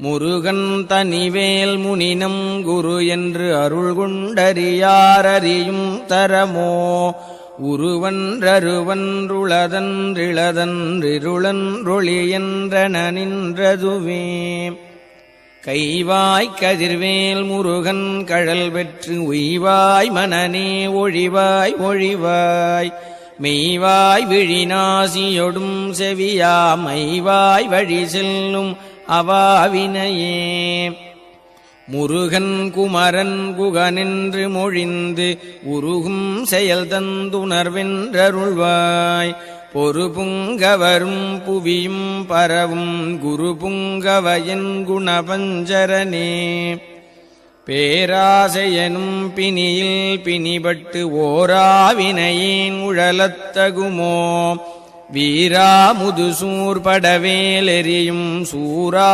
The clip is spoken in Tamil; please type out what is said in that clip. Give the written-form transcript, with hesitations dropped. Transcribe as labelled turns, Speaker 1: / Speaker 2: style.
Speaker 1: முருகன் தனிவேல் முனினம் குரு என்று அருள் கொண்டறியாரறியும் தரமோ உருவன்றருவன்றுளதன்றிளதன்றிருளன்றொளி என்றன நின்றதுவே கைவாய்க் கதிர்வேல் முருகன் கழல் பெற்று உய்வாய் மனநே ஒழிவாய் ஒழிவாய் மெய்வாய் விழிநாசியொடும் செவியா மைவாய் வழி செல்லும் அவாவினையே முருகன் குமரன் குகனென்று மொழிந்து உருகும் செயல் தந்துணர்வென்றருள்வாய் பொறுபுங்கவரும் புவியும் பரவும் குரு புங்கவயன் குணபஞ்சரனே பேராசையனும் பிணியில் பிணிபட்டு ஓராவினையேன் உழலத்தகுமோ வீரா முதுசூர் படவேலெறியும் சூரா